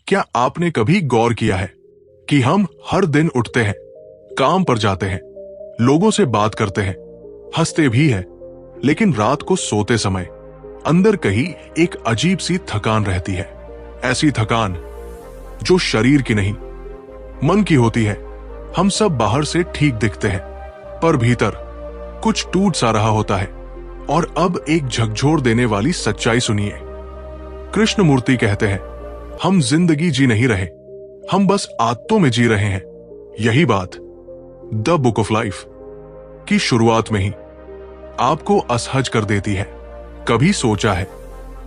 क्या आपने कभी गौर किया है कि हम हर दिन उठते हैं, काम पर जाते हैं, लोगों से बात करते हैं, हंसते भी हैं, लेकिन रात को सोते समय अंदर कहीं एक अजीब सी थकान रहती है। ऐसी थकान जो शरीर की नहीं, मन की होती है। हम सब बाहर से ठीक दिखते हैं, पर भीतर कुछ टूट सा रहा होता है। और अब एक झकझोर देने वाली सच्चाई सुनिए। कृष्णमूर्ति कहते हैं, हम जिंदगी जी नहीं रहे, हम बस आदतों में जी रहे हैं। यही बात द बुक ऑफ लाइफ की शुरुआत में ही आपको असहज कर देती है। कभी सोचा है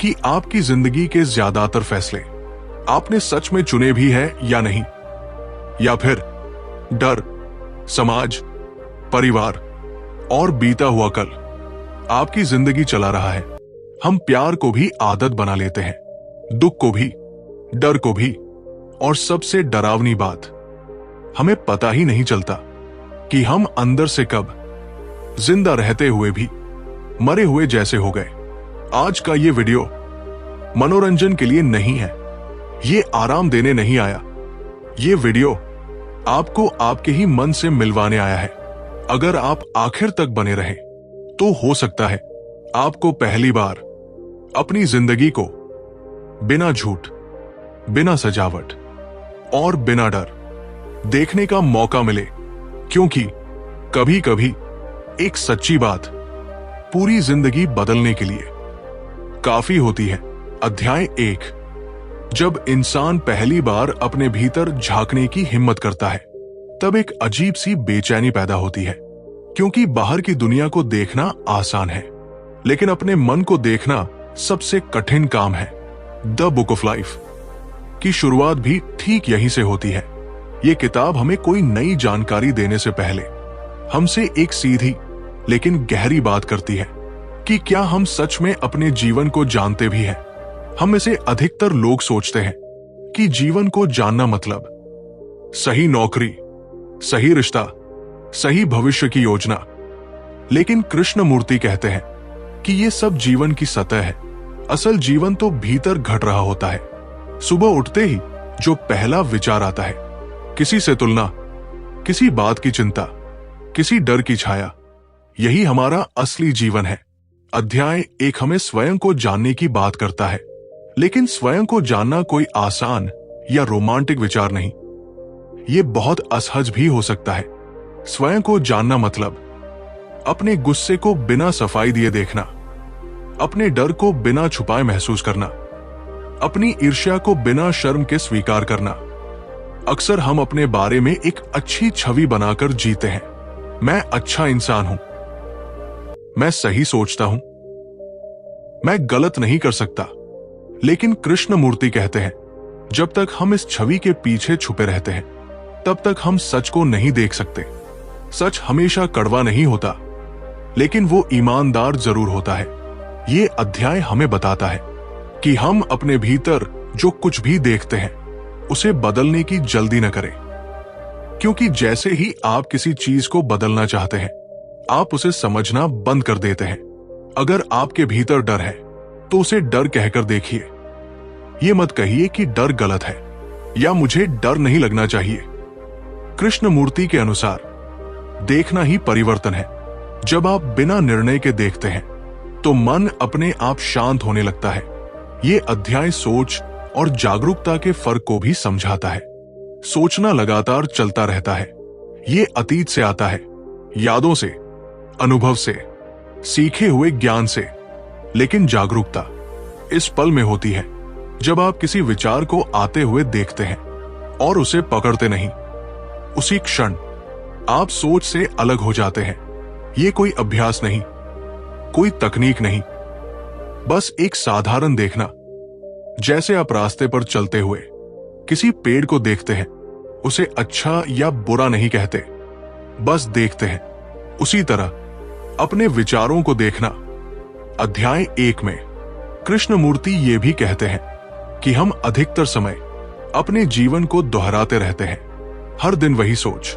कि आपकी जिंदगी के ज्यादातर फैसले आपने सच में चुने भी है या नहीं? या फिर डर, समाज, परिवार और बीता हुआ कल आपकी जिंदगी चला रहा है। हम प्यार को भी आदत बना लेते हैं, दुख को भी, डर को भी, और सबसे डरावनी बात, हमें पता ही नहीं चलता कि हम अंदर से कब जिंदा रहते हुए भी मरे हुए जैसे हो गए। आज का ये वीडियो मनोरंजन के लिए नहीं है, ये आराम देने नहीं आया। ये वीडियो आपको आपके ही मन से मिलवाने आया है। अगर आप आखिर तक बने रहे तो हो सकता है आपको पहली बार अपनी जिंदगी को बिना झूठ, बिना सजावट और बिना डर देखने का मौका मिले। क्योंकि कभी कभी एक सच्ची बात पूरी जिंदगी बदलने के लिए काफी होती है। अध्याय 1। जब इंसान पहली बार अपने भीतर झांकने की हिम्मत करता है, तब एक अजीब सी बेचैनी पैदा होती है। क्योंकि बाहर की दुनिया को देखना आसान है, लेकिन अपने मन को देखना सबसे कठिन काम है। द बुक ऑफ लाइफ की शुरुआत भी ठीक यहीं से होती है। ये किताब हमें कोई नई जानकारी देने से पहले हमसे एक सीधी लेकिन गहरी बात करती है कि क्या हम सच में अपने जीवन को जानते भी हैं। हम में से अधिकतर लोग सोचते हैं कि जीवन को जानना मतलब सही नौकरी, सही रिश्ता, सही भविष्य की योजना। लेकिन कृष्णमूर्ति कहते हैं कि ये सब जीवन की सतह है। असल जीवन तो भीतर घट रहा होता है। सुबह उठते ही जो पहला विचार आता है, किसी से तुलना, किसी बात की चिंता, किसी डर की छाया, यही हमारा असली जीवन है। अध्याय 1 हमें स्वयं को जानने की बात करता है, लेकिन स्वयं को जानना कोई आसान या रोमांटिक विचार नहीं। ये बहुत असहज भी हो सकता है। स्वयं को जानना मतलब अपने गुस्से को बिना सफाई दिए देखना, अपने डर को बिना छुपाए महसूस करना, अपनी ईर्ष्या को बिना शर्म के स्वीकार करना। अक्सर हम अपने बारे में एक अच्छी छवि बनाकर जीते हैं। मैं अच्छा इंसान हूं, मैं सही सोचता हूं, मैं गलत नहीं कर सकता। लेकिन कृष्णमूर्ति कहते हैं, जब तक हम इस छवि के पीछे छुपे रहते हैं, तब तक हम सच को नहीं देख सकते। सच हमेशा कड़वा नहीं होता, लेकिन वो ईमानदार जरूर होता है। ये अध्याय हमें बताता है कि हम अपने भीतर जो कुछ भी देखते हैं, उसे बदलने की जल्दी न करें। क्योंकि जैसे ही आप किसी चीज को बदलना चाहते हैं, आप उसे समझना बंद कर देते हैं। अगर आपके भीतर डर है, तो उसे डर कहकर देखिए। ये मत कहिए कि डर गलत है या मुझे डर नहीं लगना चाहिए। कृष्णमूर्ति के अनुसार देखना ही परिवर्तन है। जब आप बिना निर्णय के देखते हैं, तो मन अपने आप शांत होने लगता है। ये अध्याय सोच और जागरूकता के फर्क को भी समझाता है। सोचना लगातार चलता रहता है। ये अतीत से आता है, यादों से, अनुभव से, सीखे हुए ज्ञान से। लेकिन जागरूकता इस पल में होती है जब आप किसी विचार को आते हुए देखते हैं और उसे पकड़ते नहीं। उसी क्षण आप सोच से अलग हो जाते हैं। ये कोई अभ्यास नहीं, कोई तकनीक नहीं, बस एक साधारण देखना। जैसे आप रास्ते पर चलते हुए किसी पेड़ को देखते हैं, उसे अच्छा या बुरा नहीं कहते, बस देखते हैं। उसी तरह अपने विचारों को देखना। अध्याय 1 में कृष्णमूर्ति ये भी कहते हैं कि हम अधिकतर समय अपने जीवन को दोहराते रहते हैं। हर दिन वही सोच,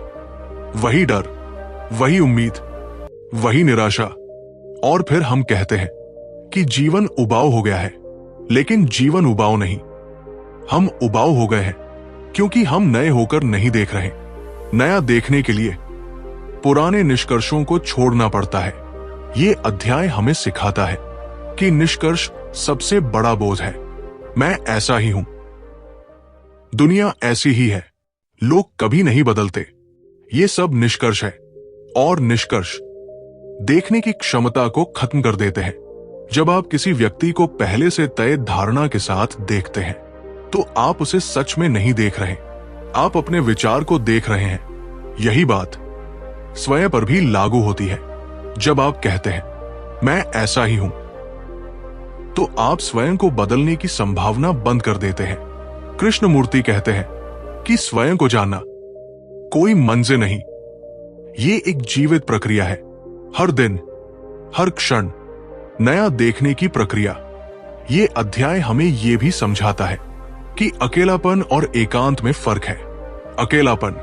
वही डर, वही उम्मीद, वही निराशा। और फिर हम कहते हैं कि जीवन उबाऊ हो गया है। लेकिन जीवन उबाऊ नहीं, हम उबाऊ हो गए हैं क्योंकि हम नए होकर नहीं देख रहे। नया देखने के लिए पुराने निष्कर्षों को छोड़ना पड़ता है। ये अध्याय हमें सिखाता है कि निष्कर्ष सबसे बड़ा बोझ है। मैं ऐसा ही हूं, दुनिया ऐसी ही है, लोग कभी नहीं बदलते। ये सब निष्कर्ष है, और निष्कर्ष देखने की क्षमता को खत्म कर देते हैं। जब आप किसी व्यक्ति को पहले से तय धारणा के साथ देखते हैं तो आप उसे सच में नहीं देख रहे, आप अपने विचार को देख रहे हैं। यही बात स्वयं पर भी लागू होती है। जब आप कहते हैं मैं ऐसा ही हूं, तो आप स्वयं को बदलने की संभावना बंद कर देते हैं। कृष्णमूर्ति कहते हैं कि स्वयं को जानना कोई मंजिल नहीं, ये एक जीवित प्रक्रिया है। हर दिन, हर क्षण नया देखने की प्रक्रिया। ये अध्याय हमें यह भी समझाता है कि अकेलापन और एकांत में फर्क है। अकेलापन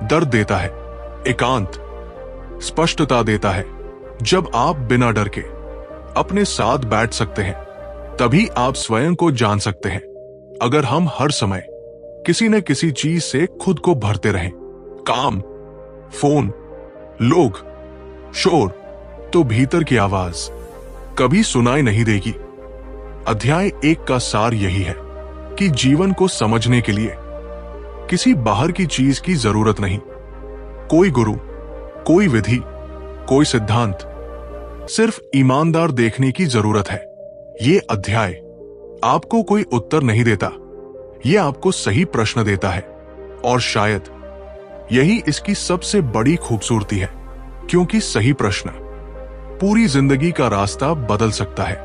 दर्द देता है, एकांत स्पष्टता देता है। जब आप बिना डर के अपने साथ बैठ सकते हैं, तभी आप स्वयं को जान सकते हैं। अगर हम हर समय किसी न किसी चीज से खुद को भरते रहें, काम, फोन, लोग, शोर, तो भीतर की आवाज कभी सुनाई नहीं देगी। अध्याय 1 का सार यही है कि जीवन को समझने के लिए किसी बाहर की चीज की जरूरत नहीं। कोई गुरु, कोई विधि, कोई सिद्धांत, सिर्फ ईमानदार देखने की जरूरत है। ये अध्याय आपको कोई उत्तर नहीं देता, ये आपको सही प्रश्न देता है। और शायद यही इसकी सबसे बड़ी खूबसूरती है, क्योंकि सही प्रश्न पूरी जिंदगी का रास्ता बदल सकता है।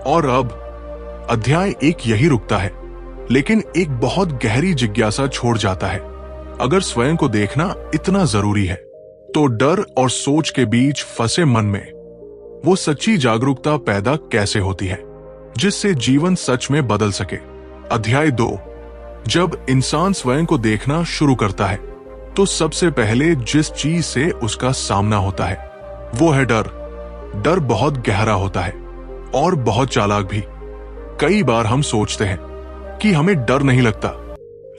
और अब अध्याय 1 यही रुकता है, लेकिन एक बहुत गहरी जिज्ञासा छोड़ जाता है। अगर स्वयं को देखना इतना जरूरी है, तो डर और सोच के बीच फंसे मन में वो सच्ची जागरूकता पैदा कैसे होती है, जिससे जीवन सच में बदल सके। अध्याय 2, जब इंसान स्वयं को देखना शुरू करता है, तो सबसे पहले जिस चीज से उसका सामना होता है वो है डर। डर बहुत गहरा होता है और बहुत चालाक भी। कई बार हम सोचते हैं कि हमें डर नहीं लगता,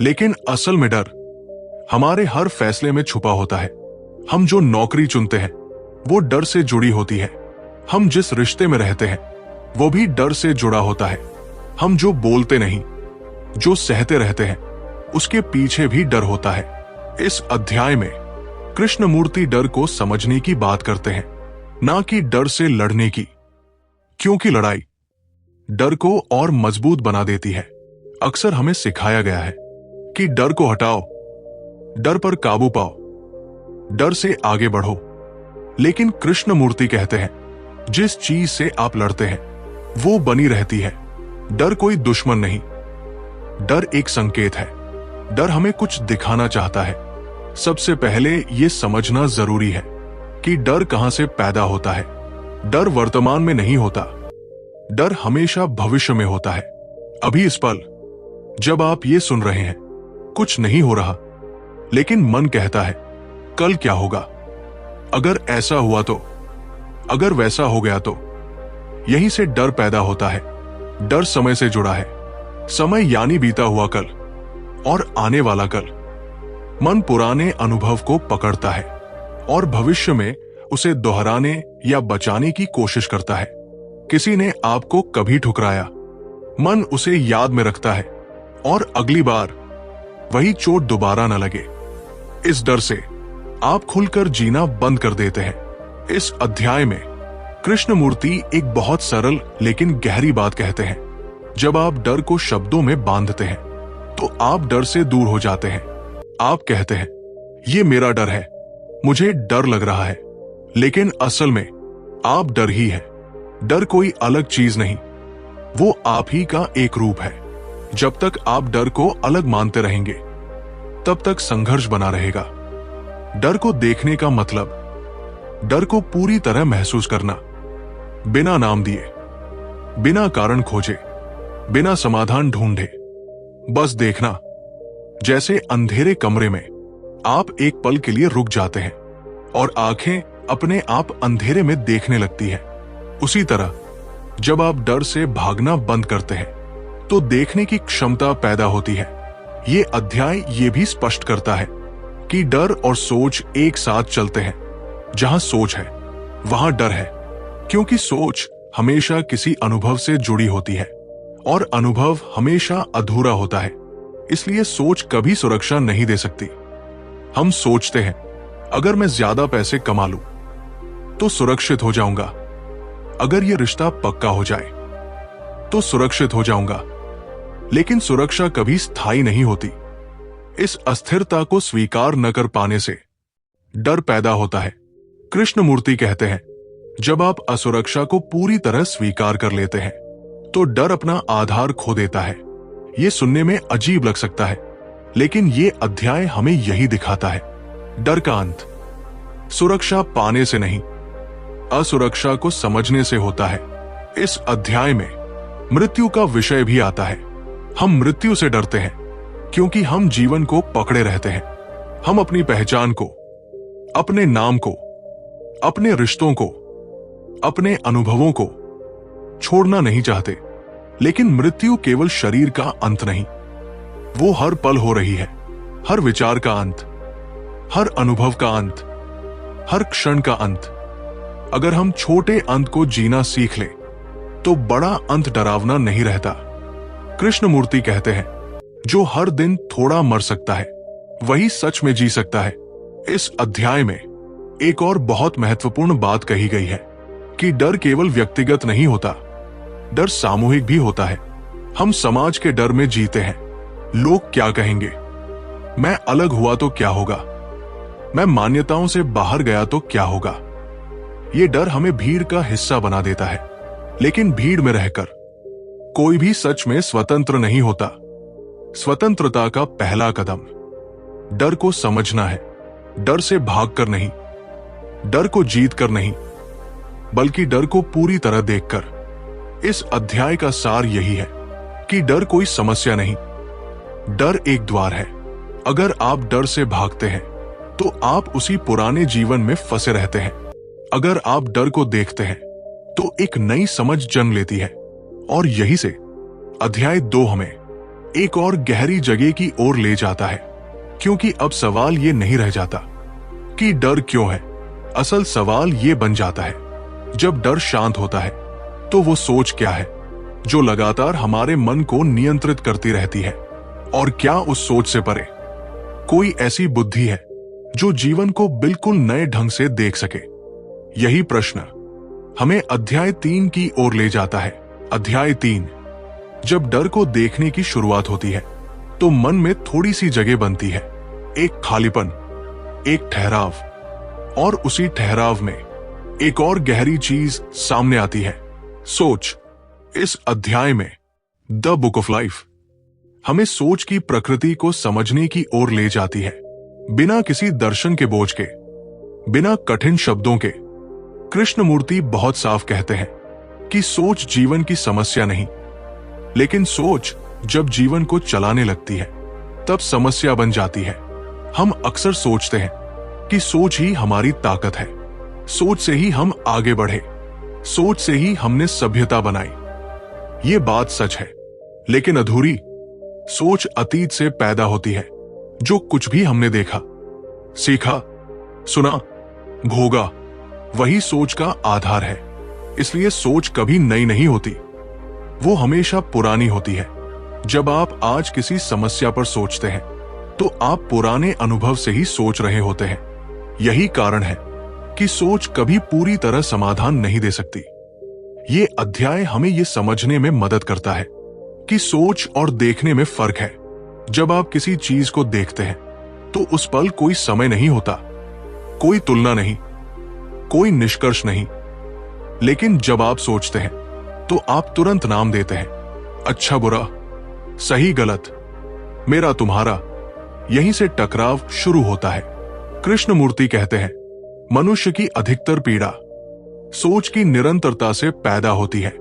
लेकिन असल में डर हमारे हर फैसले में छुपा होता है। हम जो नौकरी चुनते हैं वो डर से जुड़ी होती है। हम जिस रिश्ते में रहते हैं वो भी डर से जुड़ा होता है। हम जो बोलते नहीं, जो सहते रहते हैं, उसके पीछे भी डर होता है। इस अध्याय में कृष्णमूर्ति डर को समझने की बात करते हैं, ना कि डर से लड़ने की, क्योंकि लड़ाई डर को और मजबूत बना देती है। अक्सर हमें सिखाया गया है कि डर को हटाओ, डर पर काबू पाओ, डर से आगे बढ़ो। लेकिन कृष्णमूर्ति कहते हैं जिस चीज से आप लड़ते हैं वो बनी रहती है। डर कोई दुश्मन नहीं, डर एक संकेत है। डर हमें कुछ दिखाना चाहता है। सबसे पहले ये समझना जरूरी है कि डर कहां से पैदा होता है। डर वर्तमान में नहीं होता, डर हमेशा भविष्य में होता है। अभी इस पल जब आप ये सुन रहे हैं, कुछ नहीं हो रहा, लेकिन मन कहता है कल क्या होगा, अगर ऐसा हुआ तो, अगर वैसा हो गया तो। यहीं से डर पैदा होता है। डर समय से जुड़ा है, समय यानी बीता हुआ कल और आने वाला कल। मन पुराने अनुभव को पकड़ता है और भविष्य में उसे दोहराने या बचाने की कोशिश करता है। किसी ने आपको कभी ठुकराया, मन उसे याद में रखता है और अगली बार वही चोट दोबारा न लगे। इस डर से आप खुलकर जीना बंद कर देते हैं। इस अध्याय में कृष्णमूर्ति एक बहुत सरल लेकिन गहरी बात कहते हैं। जब आप डर को शब्दों में बांधते हैं तो आप डर से दूर हो जाते हैं। आप कहते हैं ये मेरा डर है, मुझे डर लग रहा है, लेकिन असल में आप डर ही है। डर कोई अलग चीज नहीं, वो आप ही का एक रूप है। जब तक आप डर को अलग मानते रहेंगे तब तक संघर्ष बना रहेगा। डर को देखने का मतलब डर को पूरी तरह महसूस करना, बिना नाम दिए, बिना कारण खोजे, बिना समाधान ढूंढे, बस देखना। जैसे अंधेरे कमरे में आप एक पल के लिए रुक जाते हैं और आंखें अपने आप अंधेरे में देखने लगती हैं। उसी तरह जब आप डर से भागना बंद करते हैं तो देखने की क्षमता पैदा होती है। ये अध्याय ये भी स्पष्ट करता है कि डर और सोच एक साथ चलते हैं। जहां सोच है वहां डर है, क्योंकि सोच हमेशा किसी अनुभव से जुड़ी होती है और अनुभव हमेशा अधूरा होता है। इसलिए सोच कभी सुरक्षा नहीं दे सकती। हम सोचते हैं अगर मैं ज्यादा पैसे कमा लूं तो सुरक्षित हो जाऊंगा, अगर यह रिश्ता पक्का हो जाए तो सुरक्षित हो जाऊंगा। लेकिन सुरक्षा कभी स्थायी नहीं होती। इस अस्थिरता को स्वीकार न कर पाने से डर पैदा होता है। कृष्णमूर्ति कहते हैं, जब आप असुरक्षा को पूरी तरह स्वीकार कर लेते हैं तो डर अपना आधार खो देता है। यह सुनने में अजीब लग सकता है, लेकिन यह अध्याय हमें यही दिखाता है। डर का अंत सुरक्षा पाने से नहीं, असुरक्षा को समझने से होता है। इस अध्याय में मृत्यु का विषय भी आता है। हम मृत्यु से डरते हैं क्योंकि हम जीवन को पकड़े रहते हैं। हम अपनी पहचान को, अपने नाम को, अपने रिश्तों को, अपने अनुभवों को छोड़ना नहीं चाहते। लेकिन मृत्यु केवल शरीर का अंत नहीं, वो हर पल हो रही है। हर विचार का अंत, हर अनुभव का अंत, हर क्षण का अंत। अगर हम छोटे अंत को जीना सीख लें तो बड़ा अंत डरावना नहीं रहता। कृष्णमूर्ति कहते हैं, जो हर दिन थोड़ा मर सकता है वही सच में जी सकता है। इस अध्याय में एक और बहुत महत्वपूर्ण बात कही गई है कि डर केवल व्यक्तिगत नहीं होता, डर सामूहिक भी होता है। हम समाज के डर में जीते हैं। लोग क्या कहेंगे, मैं अलग हुआ तो क्या होगा, मैं मान्यताओं से बाहर गया तो क्या होगा। यह डर हमें भीड़ का हिस्सा बना देता है। लेकिन भीड़ में रहकर कोई भी सच में स्वतंत्र नहीं होता। स्वतंत्रता का पहला कदम डर को समझना है। डर से भागकर नहीं, डर को जीतकर नहीं, बल्कि डर को पूरी तरह देखकर। इस अध्याय का सार यही है कि डर कोई समस्या नहीं, डर एक द्वार है। अगर आप डर से भागते हैं तो आप उसी पुराने जीवन में फंसे रहते हैं। अगर आप डर को देखते हैं तो एक नई समझ जन्म लेती है। और यही से अध्याय 2 हमें एक और गहरी जगह की ओर ले जाता है, क्योंकि अब सवाल ये नहीं रह जाता कि डर क्यों है। असल सवाल ये बन जाता है, जब डर शांत होता है तो वो सोच क्या है जो लगातार हमारे मन को नियंत्रित करती रहती है। और क्या उस सोच से परे कोई ऐसी बुद्धि है जो जीवन को बिल्कुल नए ढंग से देख सके। यही प्रश्न हमें अध्याय 3 की ओर ले जाता है। अध्याय 3, जब डर को देखने की शुरुआत होती है तो मन में थोड़ी सी जगह बनती है, एक खालीपन, एक ठहराव। और उसी ठहराव में एक और गहरी चीज सामने आती है, सोच। इस अध्याय में द बुक ऑफ लाइफ हमें सोच की प्रकृति को समझने की ओर ले जाती है, बिना किसी दर्शन के बोझ के, बिना कठिन शब्दों के। कृष्णमूर्ति बहुत साफ कहते हैं कि सोच जीवन की समस्या नहीं, लेकिन सोच जब जीवन को चलाने लगती है तब समस्या बन जाती है। हम अक्सर सोचते हैं कि सोच ही हमारी ताकत है, सोच से ही हम आगे बढ़े, सोच से ही हमने सभ्यता बनाई। ये बात सच है, लेकिन अधूरी। सोच अतीत से पैदा होती है। जो कुछ भी हमने देखा, सीखा, सुना, भोगा, वही सोच का आधार है। इसलिए सोच कभी नई नहीं होती, वो हमेशा पुरानी होती है। जब आप आज किसी समस्या पर सोचते हैं तो आप पुराने अनुभव से ही सोच रहे होते हैं। यही कारण है कि सोच कभी पूरी तरह समाधान नहीं दे सकती। ये अध्याय हमें ये समझने में मदद करता है कि सोच और देखने में फर्क है। जब आप किसी चीज को देखते हैं तो उस पल कोई समय नहीं होता, कोई तुलना नहीं, कोई निष्कर्ष नहीं। लेकिन जब आप सोचते हैं तो आप तुरंत नाम देते हैं, अच्छा बुरा, सही गलत, मेरा तुम्हारा। यहीं से टकराव शुरू होता है। कृष्णमूर्ति कहते हैं, मनुष्य की अधिकतर पीड़ा सोच की निरंतरता से पैदा होती है।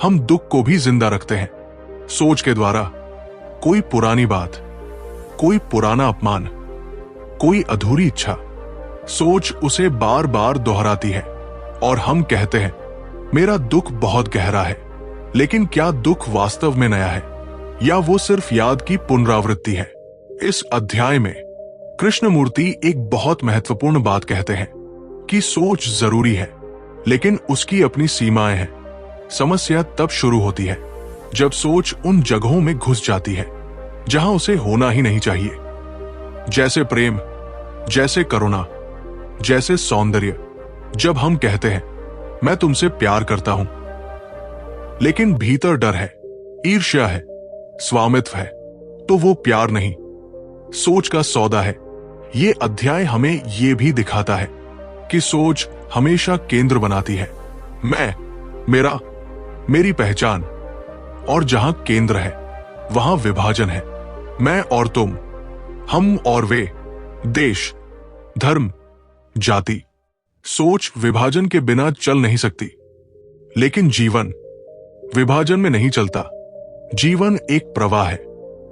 हम दुख को भी जिंदा रखते हैं सोच के द्वारा। कोई पुरानी बात, कोई पुराना अपमान, कोई अधूरी इच्छा, सोच उसे बार बार दोहराती है। और हम कहते हैं, मेरा दुख बहुत गहरा है। लेकिन क्या दुख वास्तव में नया है? या वो सिर्फ याद की पुनरावृत्ति है। इस अध्याय में कृष्णमूर्ति एक बहुत महत्वपूर्ण बात कहते हैं कि सोच जरूरी है, लेकिन उसकी अपनी सीमाएं हैं। समस्या तब शुरू होती है जब सोच उन जगहों में घुस जाती है जहां उसे होना ही नहीं चाहिए, जैसे प्रेम, जैसे करुणा, जैसे सौंदर्य। जब हम कहते हैं मैं तुमसे प्यार करता हूं, लेकिन भीतर डर है, ईर्ष्या है, स्वामित्व है, तो वो प्यार नहीं, सोच का सौदा है। ये अध्याय हमें ये भी दिखाता है कि सोच हमेशा केंद्र बनाती है। मैं, मेरा, मेरी पहचान, और जहां केंद्र है वहां विभाजन है। मैं और तुम, हम और वे, देश, धर्म, जाति। सोच विभाजन के बिना चल नहीं सकती, लेकिन जीवन विभाजन में नहीं चलता। जीवन एक प्रवाह है।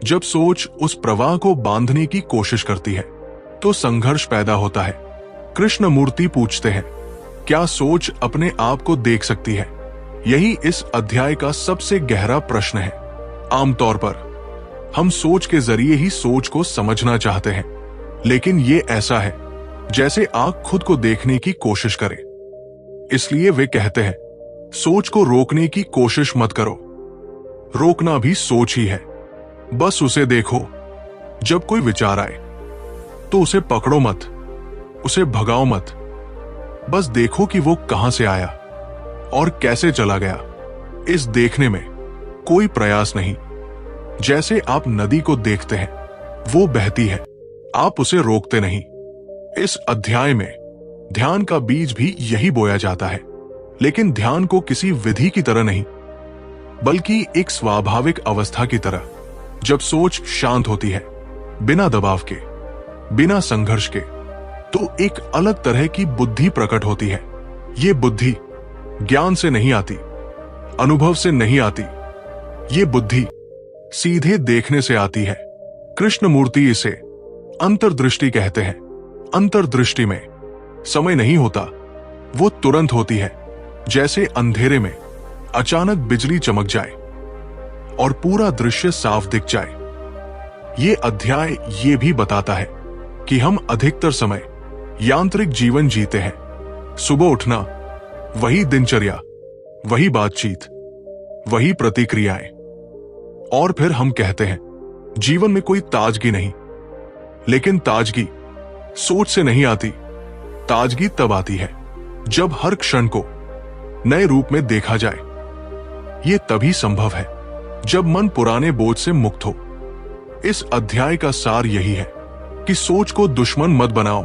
जब सोच उस प्रवाह को बांधने की कोशिश करती है तो संघर्ष पैदा होता है। कृष्णमूर्ति पूछते हैं, क्या सोच अपने आप को देख सकती है? यही इस अध्याय का सबसे गहरा प्रश्न है। आमतौर पर हम सोच के जरिए ही सोच को समझना चाहते हैं, लेकिन ये ऐसा है जैसे आंख खुद को देखने की कोशिश करे। इसलिए वे कहते हैं, सोच को रोकने की कोशिश मत करो। रोकना भी सोच ही है। बस उसे देखो। जब कोई विचार आए तो उसे पकड़ो मत, उसे भगाओ मत। बस देखो कि वो कहां से आया और कैसे चला गया। इस देखने में कोई प्रयास नहीं। जैसे आप नदी को देखते हैं, वो बहती है, आप उसे रोकते नहीं। इस अध्याय में ध्यान का बीज भी यही बोया जाता है, लेकिन ध्यान को किसी विधि की तरह नहीं, बल्कि एक स्वाभाविक अवस्था की तरह। जब सोच शांत होती है, बिना दबाव के, बिना संघर्ष के, तो एक अलग तरह की बुद्धि प्रकट होती है। ये बुद्धि ज्ञान से नहीं आती, अनुभव से नहीं आती। ये बुद्धि सीधे देखने से आती है। कृष्णमूर्ति इसे अंतर्दृष्टि कहते हैं। अंतर्दृष्टि में समय नहीं होता, वो तुरंत होती है। जैसे अंधेरे में अचानक बिजली चमक जाए और पूरा दृश्य साफ दिख जाए। ये अध्याय ये भी बताता है कि हम अधिकतर समय यांत्रिक जीवन जीते हैं। सुबह उठना, वही दिनचर्या, वही बातचीत, वही प्रतिक्रियाएं, और फिर हम कहते हैं जीवन में कोई ताजगी नहीं। लेकिन ताजगी सोच से नहीं आती। ताजगी तब आती है जब हर क्षण को नए रूप में देखा जाए। यह तभी संभव है जब मन पुराने बोझ से मुक्त हो। इस अध्याय का सार यही है कि सोच को दुश्मन मत बनाओ,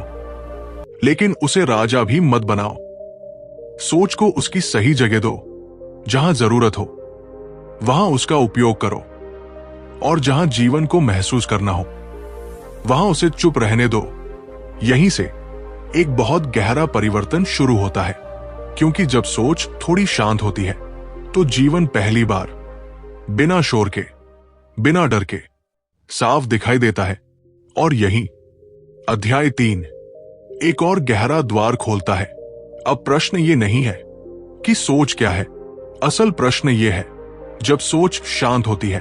लेकिन उसे राजा भी मत बनाओ। सोच को उसकी सही जगह दो। जहां जरूरत हो वहां उसका उपयोग करो, और जहां जीवन को महसूस करना हो वहां उसे चुप रहने दो। यहीं से एक बहुत गहरा परिवर्तन शुरू होता है, क्योंकि जब सोच थोड़ी शांत होती है तो जीवन पहली बार बिना शोर के, बिना डर के साफ दिखाई देता है। और यही अध्याय 3 एक और गहरा द्वार खोलता है। अब प्रश्न ये नहीं है कि सोच क्या है। असल प्रश्न ये है, जब सोच शांत होती है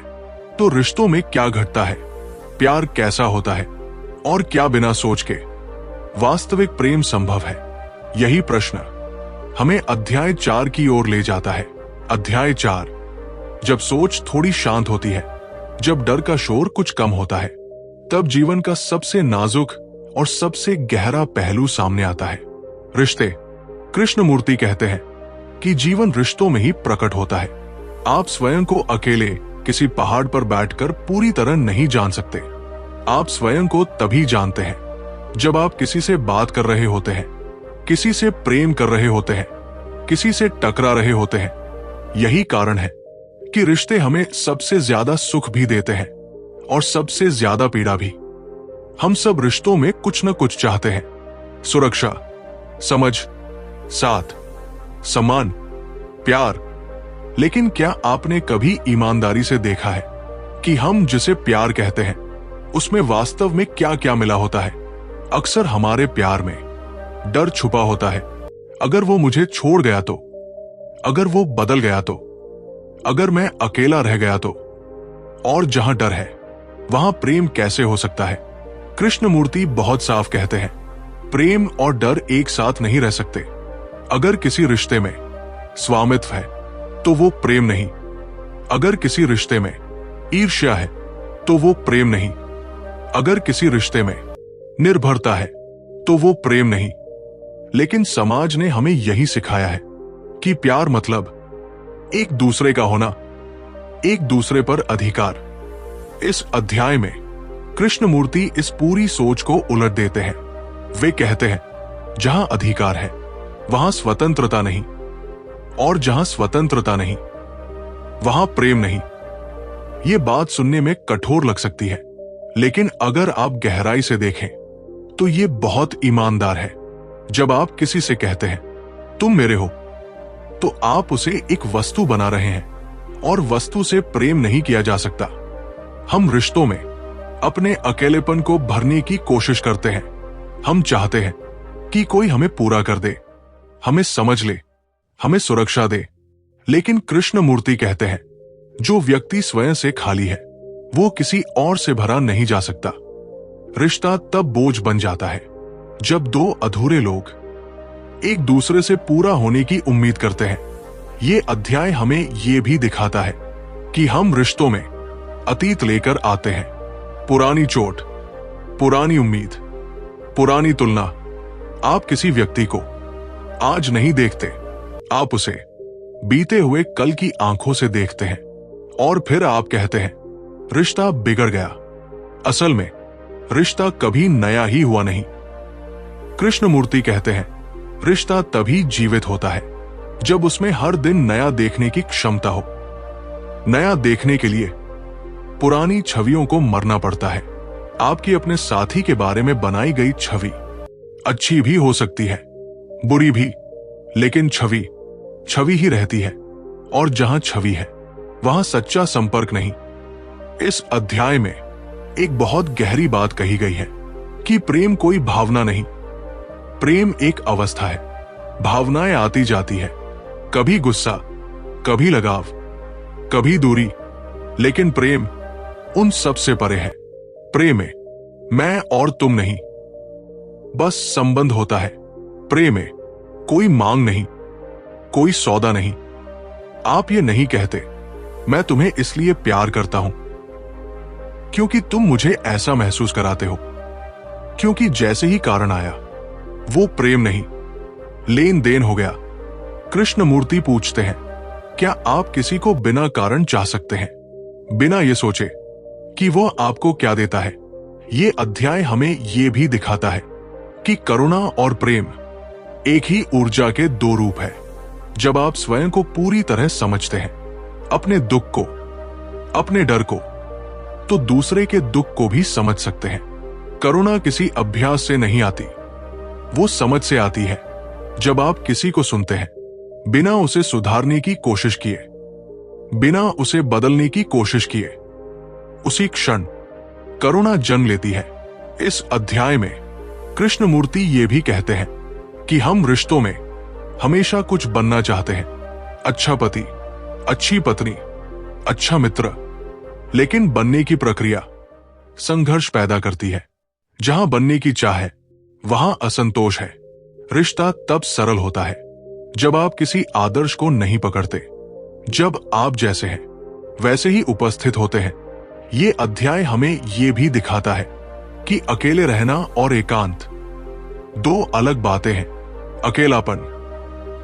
तो रिश्तों में क्या घटता है, प्यार कैसा होता है, और क्या बिना सोच के वास्तविक प्रेम संभव है। यही प्रश्न हमें अध्याय 4 की ओर ले जाता है। अध्याय 4, जब सोच थोड़ी शांत होती है, जब डर का शोर कुछ कम होता है, तब जीवन का सबसे नाजुक और सबसे गहरा पहलू सामने आता है, रिश्ते। कृष्णमूर्ति कहते हैं कि जीवन रिश्तों में ही प्रकट होता है। आप स्वयं को अकेले किसी पहाड़ पर बैठकर पूरी तरह नहीं जान सकते। आप स्वयं को तभी जानते हैं जब आप किसी से बात कर रहे होते हैं, किसी से प्रेम कर रहे होते हैं, किसी से टकरा रहे होते हैं। यही कारण है कि रिश्ते हमें सबसे ज्यादा सुख भी देते हैं और सबसे ज्यादा पीड़ा भी। हम सब रिश्तों में कुछ न कुछ चाहते हैं, सुरक्षा, समझ, साथ, सम्मान, प्यार। लेकिन क्या आपने कभी ईमानदारी से देखा है कि हम जिसे प्यार कहते हैं उसमें वास्तव में क्या क्या मिला होता है? अक्सर हमारे प्यार में डर छुपा होता है। अगर वो मुझे छोड़ गया तो, अगर वो बदल गया तो, अगर मैं अकेला रह गया तो, और जहां डर है वहां प्रेम कैसे हो सकता है? कृष्णमूर्ति बहुत साफ कहते हैं, प्रेम और डर एक साथ नहीं रह सकते। अगर किसी रिश्ते में स्वामित्व है तो वो प्रेम नहीं। अगर किसी रिश्ते में ईर्ष्या है तो वो प्रेम नहीं। अगर किसी रिश्ते में निर्भरता है तो वो प्रेम नहीं। लेकिन समाज ने हमें यही सिखाया है कि प्यार मतलब एक दूसरे का होना, एक दूसरे पर अधिकार। इस अध्याय में कृष्णमूर्ति इस पूरी सोच को उलट देते हैं। वे कहते हैं, जहां अधिकार है वहां स्वतंत्रता नहीं, और जहां स्वतंत्रता नहीं वहां प्रेम नहीं। यह बात सुनने में कठोर लग सकती है, लेकिन अगर आप गहराई से देखें तो यह बहुत ईमानदार है। जब आप किसी से कहते हैं तुम मेरे हो, तो आप उसे एक वस्तु बना रहे हैं, और वस्तु से प्रेम नहीं किया जा सकता। हम रिश्तों में अपने अकेलेपन को भरने की कोशिश करते हैं। हम चाहते हैं कि कोई हमें पूरा कर दे, हमें समझ ले, हमें सुरक्षा दे। लेकिन कृष्णमूर्ति कहते हैं, जो व्यक्ति स्वयं से खाली है वो किसी और से भरा नहीं जा सकता। रिश्ता तब बोझ बन जाता है जब दो अधूरे लोग एक दूसरे से पूरा होने की उम्मीद करते हैं। ये अध्याय हमें ये भी दिखाता है कि हम रिश्तों में अतीत लेकर आते हैं। पुरानी चोट, पुरानी उम्मीद, पुरानी तुलना। आप किसी व्यक्ति को आज नहीं देखते, आप उसे बीते हुए कल की आंखों से देखते हैं, और फिर आप कहते हैं रिश्ता बिगड़ गया। असल में रिश्ता कभी नया ही हुआ नहीं। कृष्णमूर्ति कहते हैं, रिश्ता तभी जीवित होता है जब उसमें हर दिन नया देखने की क्षमता हो। नया देखने के लिए पुरानी छवियों को मरना पड़ता है। आपकी अपने साथी के बारे में बनाई गई छवि अच्छी भी हो सकती है, बुरी भी, लेकिन छवि छवि ही रहती है, और जहां छवि है वहां सच्चा संपर्क नहीं। इस अध्याय में एक बहुत गहरी बात कही गई है कि प्रेम कोई भावना नहीं, प्रेम एक अवस्था है। भावनाएं आती जाती है, कभी गुस्सा, कभी लगाव, कभी दूरी, लेकिन प्रेम उन सब से परे है। प्रेम में मैं और तुम नहीं, बस संबंध होता है। प्रेम में कोई मांग नहीं, कोई सौदा नहीं। आप ये नहीं कहते मैं तुम्हें इसलिए प्यार करता हूं क्योंकि तुम मुझे ऐसा महसूस कराते हो, क्योंकि जैसे ही कारण आया वो प्रेम नहीं, लेन देन हो गया। कृष्णमूर्ति पूछते हैं, क्या आप किसी को बिना कारण चाह सकते हैं, बिना ये सोचे कि वो आपको क्या देता है? ये अध्याय हमें ये भी दिखाता है कि करुणा और प्रेम एक ही ऊर्जा के दो रूप है। जब आप स्वयं को पूरी तरह समझते हैं, अपने दुख को, अपने डर को, तो दूसरे के दुख को भी समझ सकते हैं। करुणा किसी अभ्यास से नहीं आती, वो समझ से आती है। जब आप किसी को सुनते हैं बिना उसे सुधारने की कोशिश किए, बिना उसे बदलने की कोशिश किए, उसी क्षण करुणा जन्म लेती है। इस अध्याय में कृष्णमूर्ति ये भी कहते हैं कि हम रिश्तों में हमेशा कुछ बनना चाहते हैं, अच्छा पति, अच्छी पत्नी, अच्छा मित्र, लेकिन बनने की प्रक्रिया संघर्ष पैदा करती है। जहां बनने की चाह है वहां असंतोष है। रिश्ता तब सरल होता है जब आप किसी आदर्श को नहीं पकड़ते, जब आप जैसे हैं वैसे ही उपस्थित होते हैं। ये अध्याय हमें ये भी दिखाता है कि अकेले रहना और एकांत दो अलग बातें हैं। अकेलापन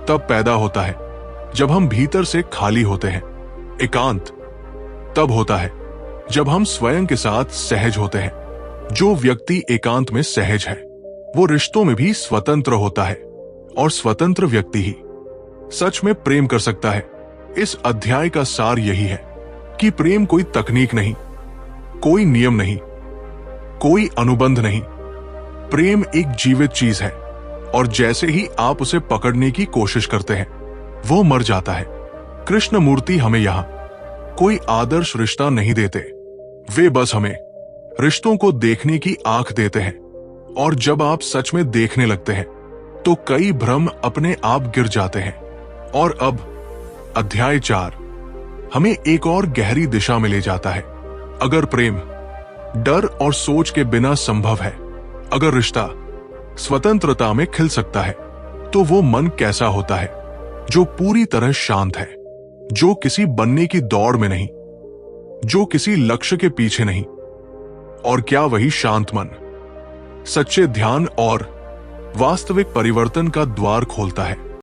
तब पैदा होता है जब हम भीतर से खाली होते हैं। एकांत तब होता है जब हम स्वयं के साथ सहज होते हैं। जो व्यक्ति एकांत में सहज है वो रिश्तों में भी स्वतंत्र होता है, और स्वतंत्र व्यक्ति ही सच में प्रेम कर सकता है। इस अध्याय का सार यही है कि प्रेम कोई तकनीक नहीं, कोई नियम नहीं, कोई अनुबंध नहीं। प्रेम एक जीवित चीज है, और जैसे ही आप उसे पकड़ने की कोशिश करते हैं वो मर जाता है। कृष्णमूर्ति हमें यहां कोई आदर्श रिश्ता नहीं देते, वे बस हमें रिश्तों को देखने की आंख देते हैं। और जब आप सच में देखने लगते हैं तो कई भ्रम अपने आप गिर जाते हैं। और अब अध्याय 4 हमें एक और गहरी दिशा में ले जाता है। अगर प्रेम डर और सोच के बिना संभव है, अगर रिश्ता स्वतंत्रता में खिल सकता है, तो वो मन कैसा होता है जो पूरी तरह शांत है, जो किसी बनने की दौड़ में नहीं, जो किसी लक्ष्य के पीछे नहीं। और क्या वही शांत मन सच्चे ध्यान और वास्तविक परिवर्तन का द्वार खोलता है?